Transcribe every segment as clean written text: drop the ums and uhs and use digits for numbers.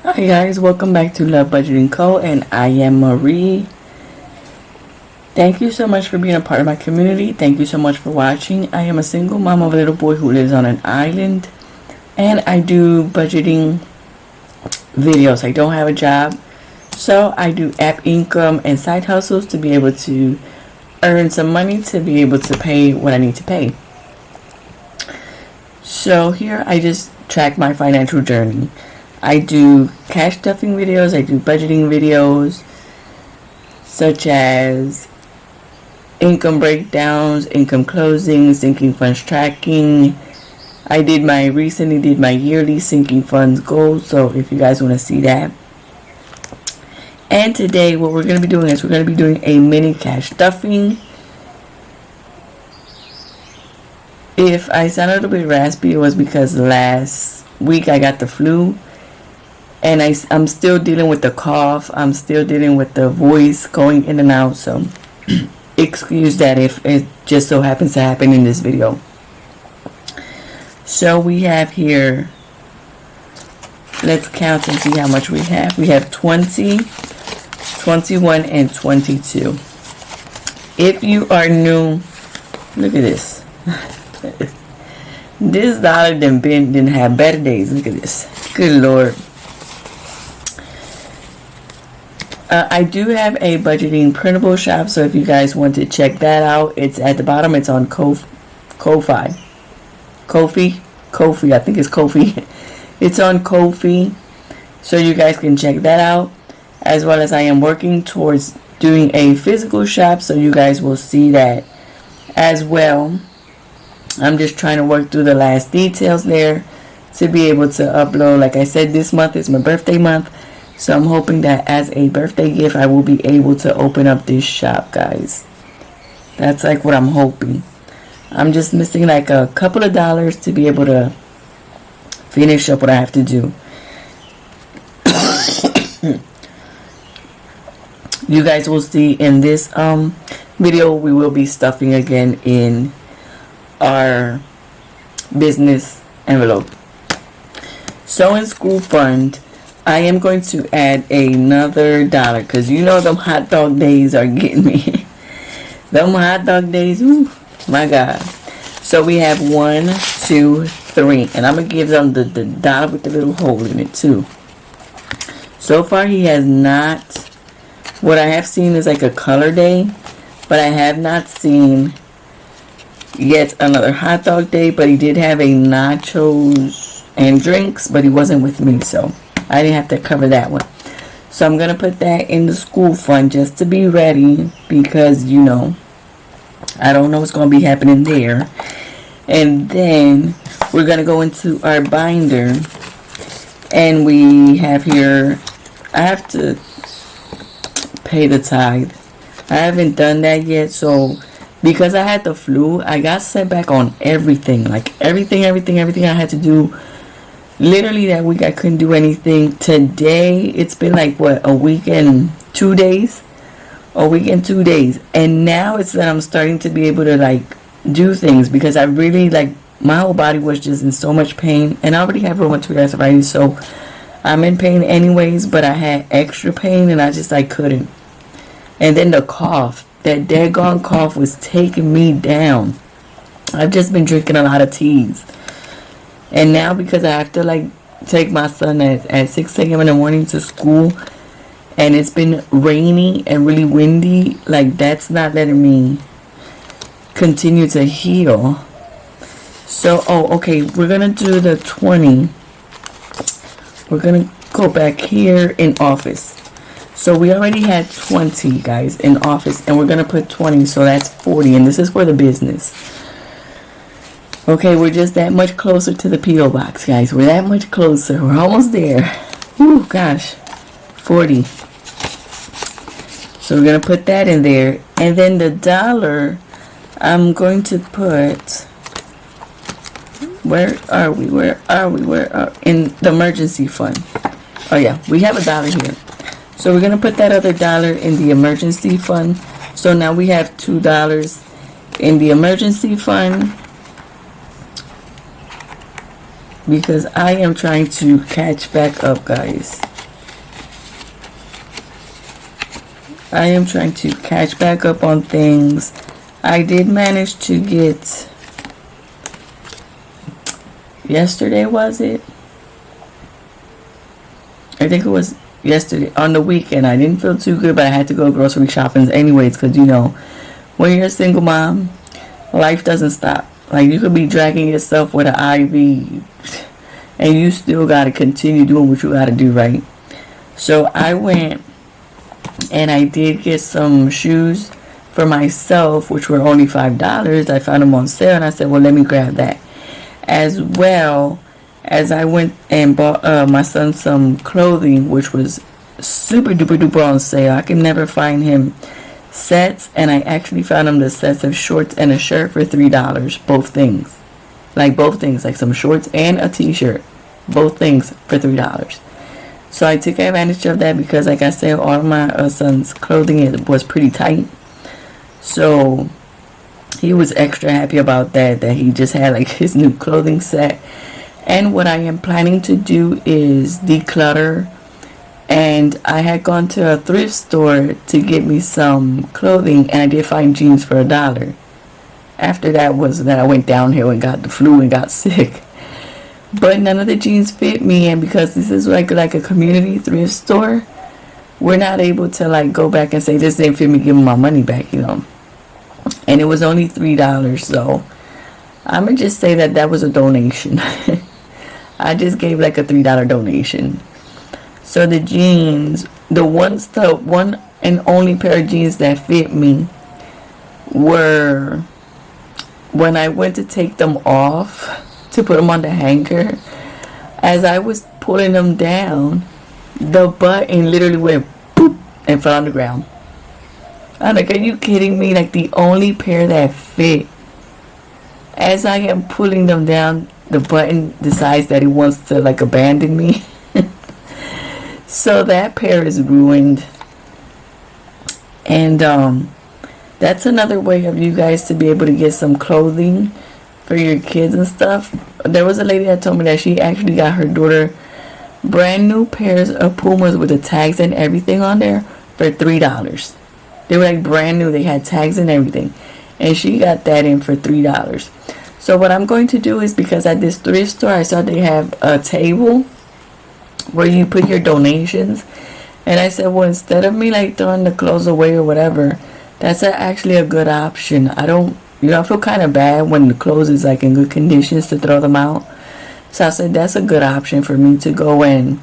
Hi guys, welcome back to Love Budgeting Co. and I am Marie. Thank you so much for being a part of my community. Thank you so much for watching. I am a single mom of a little boy who lives on an island, and I do budgeting videos. I don't have a job, so I do app income and side hustles to be able to earn some money to be able to pay what I need to pay. So here I just track my financial journey. I do cash stuffing videos, I do budgeting videos, such as income breakdowns, income closings, sinking funds tracking. I recently did my yearly sinking funds goals, so if you guys want to see that. And today what we're going to be doing is we're going to be doing a mini cash stuffing. If I sound a little bit raspy, it was because last week I got the flu. And I'm still dealing with the cough. I'm still dealing with the voice going in and out. So excuse that if it just so happens to happen in this video. So we have here, let's count and see how much we have. We have 20, 21, and 22. If you are new, look at this. This dollar didn't have better days. Look at this. Good Lord. I do have a budgeting printable shop, so if you guys want to check that out, it's at the bottom. It's on KOFI. KOFI, I think it's KOFI. It's on KOFI, so you guys can check that out. As well as I am working towards doing a physical shop, so you guys will see that as well. I'm just trying to work through the last details there to be able to upload. Like I said, this month is my birthday month. So I'm hoping that as a birthday gift, I will be able to open up this shop, guys. That's like what I'm hoping. I'm just missing like a couple of dollars to be able to finish up what I have to do. You guys will see in this video, we will be stuffing again in our business envelope. So in school fund, I am going to add another $1 because you know them hot dog days are getting me. Them hot dog days, ooh, my God. So we have 1, 2, 3, and I'm gonna give them the $1 with the little hole in it too. So far he has not. What I have seen is like a color day, but I have not seen yet another hot dog day. But he did have a nachos and drinks, but he wasn't with me, so I didn't have to cover that one. So I'm going to put that in the school fund just to be ready, because, you know, I don't know what's going to be happening there. And then we're going to go into our binder. And we have here, I have to pay the tithe. I haven't done that yet. So because I had the flu, I got set back on everything. Like everything I had to do. Literally that week I couldn't do anything. Today it's been like what, a week and 2 days? A week and 2 days. And now it's that I'm starting to be able to like do things, because I really like, my whole body was just in so much pain, and I already have rheumatoid arthritis, so I'm in pain anyways, but I had extra pain and I just like couldn't. And then the cough, that daggone cough was taking me down. I've just been drinking a lot of teas. And now because I have to like take my son at 6 a.m. in the morning to school, and it's been rainy and really windy, like that's not letting me continue to heal. So, okay, we're going to do the 20. We're going to go back here in office. So we already had 20, guys, in office, and we're going to put 20, so that's 40, and this is for the business. Okay, we're just that much closer to the P.O. box, guys. We're that much closer. We're almost there. Ooh, gosh. 40. So we're going to put that in there. And then the $1, I'm going to put... Where are we? In the emergency fund. Oh, yeah. We have $1 here. So we're going to put that other $1 in the emergency fund. So now we have $2 in the emergency fund. because I am trying to catch back up, guys. I am trying to catch back up on things. I did manage to get, yesterday was it? I think it was yesterday on the weekend. I didn't feel too good, but I had to go grocery shopping anyways, because you know, when you're a single mom, life doesn't stop. Like, you could be dragging yourself with an IV and you still got to continue doing what you got to do, right? So I went and I did get some shoes for myself, which were only $5. I found them on sale and I said, well, let me grab that. As well as I went and bought my son some clothing, which was super duper duper on sale. I can never find him sets, and I actually found him the sets of shorts and a shirt for $3. Both things. Like some shorts and a t-shirt. Both things for $3. So I took advantage of that because, like I said, all of my son's clothing was pretty tight. So he was extra happy about that he just had like his new clothing set. And what I am planning to do is declutter. And I had gone to a thrift store to get me some clothing, and I did find jeans for $1. After that was that I went downhill and got the flu and got sick. But none of the jeans fit me, and because this is like a community thrift store, we're not able to like go back and say this didn't fit me, give me my money back, you know. And it was only $3, so I'm gonna just say that was a donation. I just gave like a $3 donation. So the jeans, the one and only pair of jeans that fit me were, when I went to take them off to put them on the hanger, as I was pulling them down, the button literally went boop and fell on the ground. I'm like, are you kidding me? Like, the only pair that fit. As I am pulling them down, the button decides that it wants to like abandon me. So that pair is ruined. And that's another way of you guys to be able to get some clothing for your kids and stuff. There was a lady that told me that she actually got her daughter brand new pairs of Pumas with the tags and everything on there for $3. They were like brand new. They had tags and everything. And she got that in for $3. So what I'm going to do is, because at this thrift store I saw they have a table where you put your donations, and I said, well, instead of me like throwing the clothes away or whatever, that's actually a good option. I feel kind of bad when the clothes is like in good conditions to throw them out. So I said that's a good option for me to go and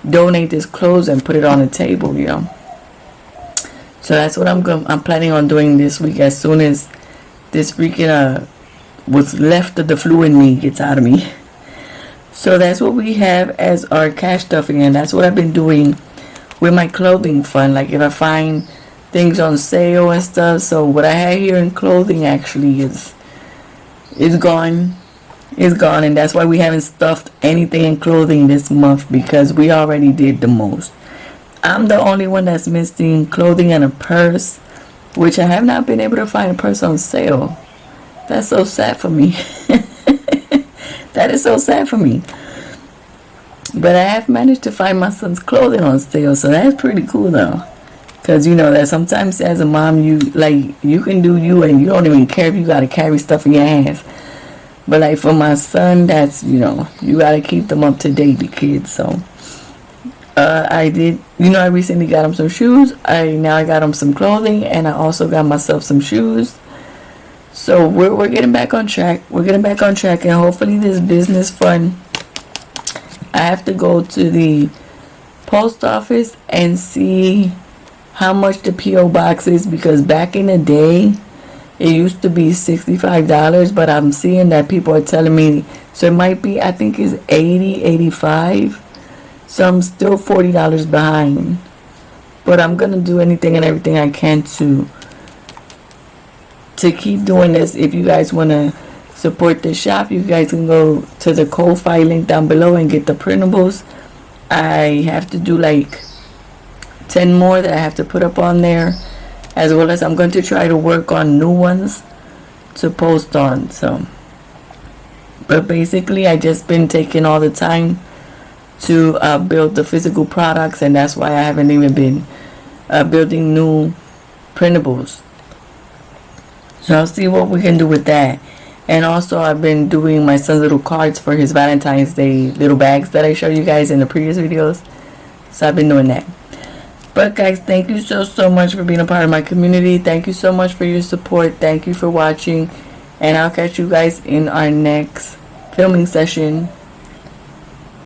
donate this clothes and put it on the table, you know. So that's what I'm planning on doing this week, as soon as this freaking what's left of the flu in me gets out of me. So that's what we have as our cash stuffing, and that's what I've been doing with my clothing fund. Like, if I find things on sale and stuff. So what I had here in clothing actually is gone. It's gone, and that's why we haven't stuffed anything in clothing this month, because we already did the most. I'm the only one that's missing clothing and a purse, which I have not been able to find a purse on sale. That's so sad for me. That is so sad for me. But I have managed to find my son's clothing on sale, so that's pretty cool though. Because you know that sometimes as a mom, you can do you and you don't even care if you got to carry stuff in your hands. But like for my son, that's, you know, you got to keep them up to date, the kids. So I did, I recently got him some shoes. Now I got him some clothing, and I also got myself some shoes. So we're getting back on track. And hopefully this business fund, I have to go to the post office and see how much the P.O. box is, because back in the day it used to be $65, but I'm seeing that people are telling me, so it might be, I think it's $80, $85. So I'm still $40 behind. But I'm gonna do anything and everything I can to keep doing this. If you guys want to support the shop, you guys can go to the KOFI link down below and get the printables. I have to do like 10 more that I have to put up on there, as well as I'm going to try to work on new ones to post on. So, but basically I just been taking all the time to build the physical products, and that's why I haven't even been building new printables. So I'll see what we can do with that. And also I've been doing my son's little cards for his Valentine's Day little bags that I showed you guys in the previous videos. So I've been doing that. But guys, thank you so much for being a part of my community. Thank you so much for your support. Thank you for watching. And I'll catch you guys in our next filming session.